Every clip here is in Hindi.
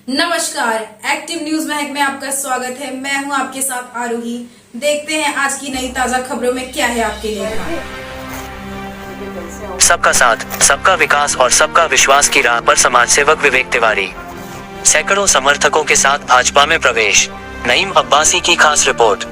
नमस्कार, एक्टिव न्यूज महक में आपका स्वागत है। मैं हूं आपके साथ आरोही। देखते हैं आज की नई ताजा खबरों में क्या है आपके लिए। सबका साथ, सबका विकास और सबका विश्वास की राह पर समाज सेवक विवेक तिवारी सैकड़ों समर्थकों के साथ भाजपा में प्रवेश। नईम अब्बासी की खास रिपोर्ट।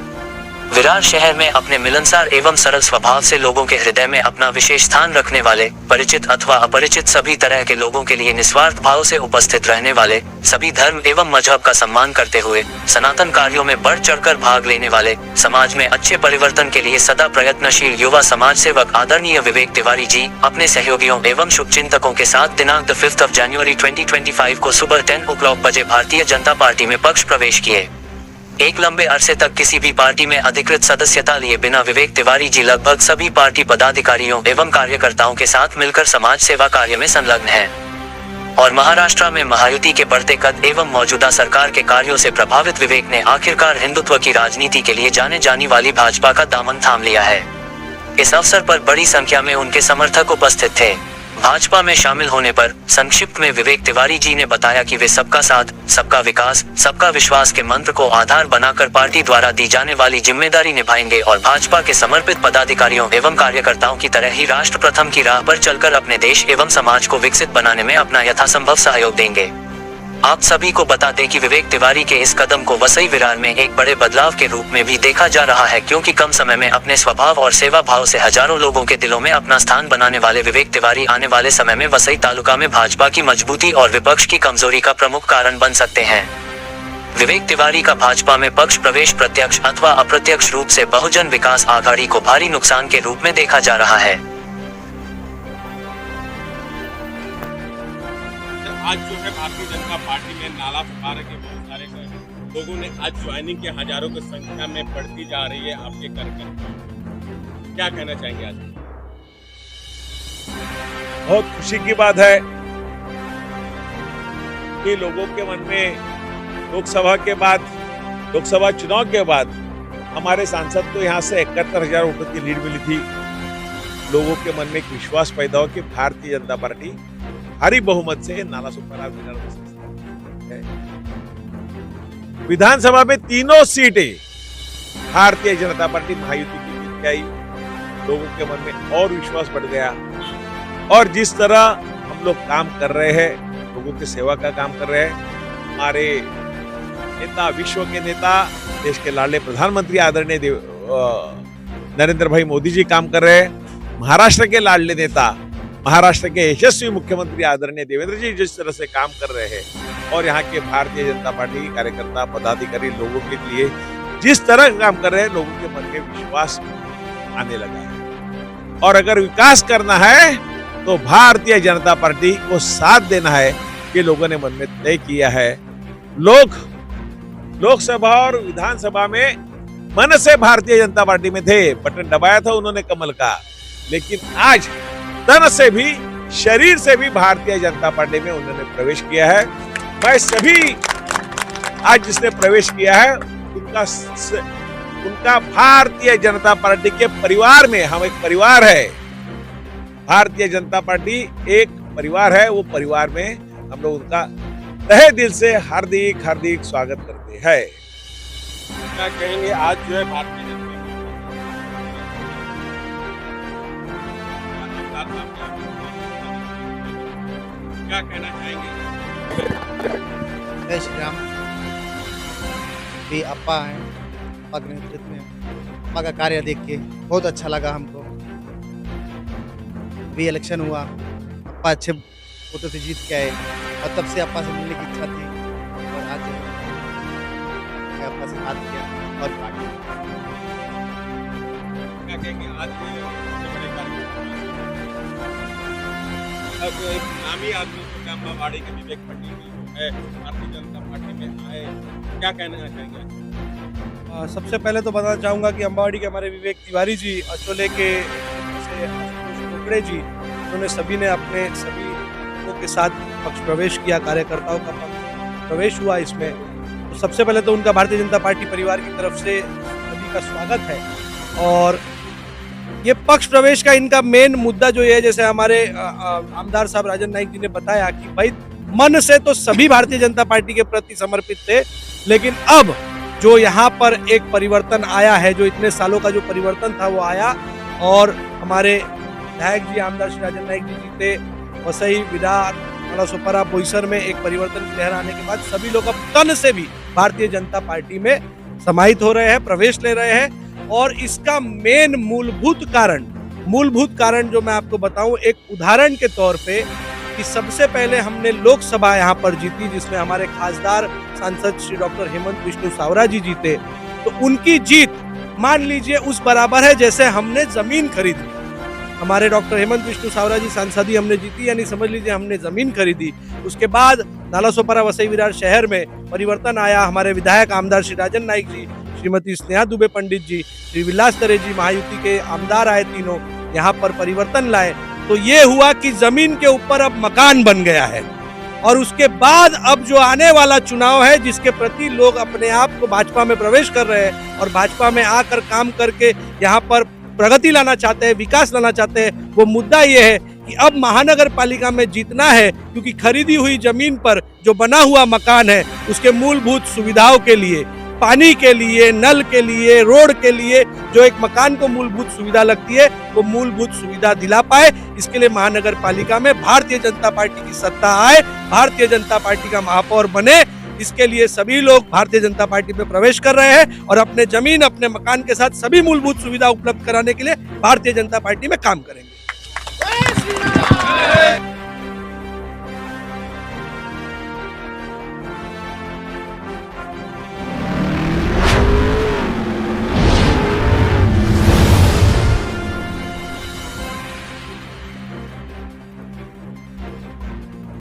विरार शहर में अपने मिलनसार एवं सरल स्वभाव से लोगों के हृदय में अपना विशेष स्थान रखने वाले, परिचित अथवा अपरिचित सभी तरह के लोगों के लिए निस्वार्थ भाव से उपस्थित रहने वाले, सभी धर्म एवं मजहब का सम्मान करते हुए सनातन कार्यों में बढ़ चढ़कर भाग लेने वाले, समाज में अच्छे परिवर्तन के लिए सदा प्रयत्नशील युवा समाज सेवक आदरणीय विवेक तिवारी जी अपने सहयोगियों एवं शुभचिंतकों के साथ दिनांक 5 जनवरी 2025 को सुबह 10 बजे भारतीय जनता पार्टी में पक्ष प्रवेश किए। एक लंबे अरसे तक किसी भी पार्टी में अधिकृत सदस्यता लिए बिना विवेक तिवारी जी लगभग सभी पार्टी पदाधिकारियों एवं कार्यकर्ताओं के साथ मिलकर समाज सेवा कार्य में संलग्न हैं। और महाराष्ट्र में महायुति के बढ़ते कद एवं मौजूदा सरकार के कार्यों से प्रभावित विवेक ने आखिरकार हिंदुत्व की राजनीति के लिए जाने जाने वाली भाजपा का दामन थाम लिया है। इस अवसर पर बड़ी संख्या में उनके समर्थक उपस्थित थे। भाजपा में शामिल होने पर संक्षिप्त में विवेक तिवारी जी ने बताया कि वे सबका साथ, सबका विकास, सबका विश्वास के मंत्र को आधार बनाकर पार्टी द्वारा दी जाने वाली जिम्मेदारी निभाएंगे और भाजपा के समर्पित पदाधिकारियों एवं कार्यकर्ताओं की तरह ही राष्ट्र प्रथम की राह पर चलकर अपने देश एवं समाज को विकसित बनाने में अपना यथासंभव सहयोग देंगे। आप सभी को बता दें कि विवेक तिवारी के इस कदम को वसई विरार में एक बड़े बदलाव के रूप में भी देखा जा रहा है, क्योंकि कम समय में अपने स्वभाव और सेवा भाव से हजारों लोगों के दिलों में अपना स्थान बनाने वाले विवेक तिवारी आने वाले समय में वसई तालुका में भाजपा की मजबूती और विपक्ष की कमजोरी का प्रमुख कारण बन सकते हैं। विवेक तिवारी का भाजपा में पक्ष प्रवेश प्रत्यक्ष अथवा अप्रत्यक्ष रूप से बहुजन विकास आघाड़ी को भारी नुकसान के रूप में देखा जा रहा है। आज जो है भारतीय जनता पार्टी में नाला पुकार के बहुत सारे लोगों ने आज ज्वाइनिंग की हजारों की संख्या में बढ़ती जा रही है आपके कार्यकर्ता, क्या कहना चाहेंगे आज? बहुत खुशी की बात है कि लोगों के मन में लोकसभा चुनाव के बाद हमारे सांसद को यहाँ से 71,000 वोटों की लीड मिली थी। लोगों के मन में एक विश्वास पैदा हो कि भारतीय जनता पार्टी भारी बहुमत से नाला सुपारा है। विधानसभा में तीनों सीटें भारतीय जनता पार्टी महायुति की जीत के आई। लोगों के मन में और विश्वास बढ़ गया और जिस तरह हम लोग काम कर रहे हैं, लोगों की सेवा का काम कर रहे हैं, हमारे नेता, विश्व के नेता, देश के लाडले प्रधानमंत्री आदरणीय नरेंद्र भाई मोदी जी काम कर रहे हैं, महाराष्ट्र के लाडले नेता, महाराष्ट्र के यशस्वी मुख्यमंत्री आदरणीय देवेंद्र जी जिस तरह से काम कर रहे हैं और यहाँ के भारतीय जनता पार्टी के कार्यकर्ता, पदाधिकारी लोगों के लिए जिस तरह काम कर रहे हैं, लोगों के मन में विश्वास आने लगा है। और अगर विकास करना है तो भारतीय जनता पार्टी को साथ देना है, ये लोगों ने मन में तय किया है। लोकसभा और विधानसभा में मन से भारतीय जनता पार्टी में थे, बटन दबाया था उन्होंने कमल का, लेकिन आज तन से भी, शरीर से भी भारतीय जनता पार्टी में उन्होंने प्रवेश किया है। मैं सभी आज जिसने प्रवेश किया है उनका भारतीय जनता पार्टी के परिवार में, हम एक परिवार है, भारतीय जनता पार्टी एक परिवार है, वो परिवार में हम लोग उनका तहे दिल से हार्दिक स्वागत करते हैं। क्या कहेंगे आज जो है भारतीय क्या कहना चाहेंगे? जय श्री राम। भी अप्पा हैं, अप्पा के नेतृत्व में अप्पा का कार्य देख के बहुत अच्छा लगा हमको। भी इलेक्शन हुआ, अप्पा अच्छे वोटों से जीत के आए और तब से अप्पा से मिलने की इच्छा थी और आज मैं अप्पा से बात किया और पार्टी। क्या कहेंगे आज एक नामी आदमी जो अम्बावाड़ी के विवेक पटेल जो है भारतीय जनता पार्टी में आए, क्या कहना चाहेंगे? सबसे पहले तो बताना चाहूँगा कि अम्बावाड़ी के हमारे विवेक तिवारी जी, अचोले के टुकड़े जी, उन्होंने सभी ने अपने सभी लोगों के साथ पक्ष प्रवेश किया, कार्यकर्ताओं का पक्ष प्रवेश हुआ इसमें। तो सबसे पहले तो उनका भारतीय जनता पार्टी परिवार की तरफ से सभी का स्वागत है। और ये पक्ष प्रवेश का इनका मेन मुद्दा जो है, जैसे हमारे आमदार साहब राजन नाइक जी ने बताया कि भाई मन से तो सभी भारतीय जनता पार्टी के प्रति समर्पित थे, लेकिन अब जो यहाँ पर एक परिवर्तन आया है, जो इतने सालों का जो परिवर्तन था वो आया और हमारे विधायक जी आमदार श्री राजन नाईक जी जीते। वसई, विरार, नालासोपारा, बोईसर में एक परिवर्तन की लहर आने के बाद सभी लोग अब तन से भी भारतीय जनता पार्टी में समाहित हो रहे हैं, प्रवेश ले रहे हैं। और इसका मेन मूलभूत कारण जो मैं आपको बताऊं, एक उदाहरण के तौर पे कि सबसे पहले हमने लोकसभा यहाँ पर जीती, जिसमें हमारे खासदार सांसद श्री डॉक्टर हेमंत विष्णु सावरा जी जीते। तो उनकी जीत मान लीजिए उस बराबर है जैसे हमने जमीन खरीदी। हमारे डॉक्टर हेमंत विष्णु सावरा जी सांसदी हमने जीती, यानी समझ लीजिए हमने जमीन खरीदी। उसके बाद नालासोपारा, वसई, विरार शहर में परिवर्तन आया। हमारे विधायक आमदार श्री राजन नाईक जी, श्रीमती स्नेहा दुबे पंडित जी, श्री विलास तरे जी, महायुति के आमदार आए, तीनों यहाँ पर परिवर्तन लाए। तो ये हुआ कि जमीन के ऊपर अब मकान बन गया है। और उसके बाद अब जो आने वाला चुनाव है, जिसके प्रति लोग अपने आप को भाजपा में प्रवेश कर रहे हैं और भाजपा में आकर काम करके यहाँ पर प्रगति लाना चाहते हैं, विकास लाना चाहते हैं, वो मुद्दा ये है कि अब महानगर पालिका में जीतना है, क्योंकि खरीदी हुई जमीन पर जो बना हुआ मकान है उसके मूलभूत सुविधाओं के लिए, पानी के लिए, नल के लिए, रोड के लिए जो एक मकान को मूलभूत सुविधा लगती है, वो मूलभूत सुविधा दिला पाए। इसके लिए महानगर पालिका में भारतीय जनता पार्टी की सत्ता आए, भारतीय जनता पार्टी का महापौर बने। इसके लिए सभी लोग भारतीय जनता पार्टी में प्रवेश कर रहे हैं और अपने जमीन, अपने मकान के साथ सभी मूलभूत सुविधा उपलब्ध कराने के लिए भारतीय जनता पार्टी में काम करेंगे।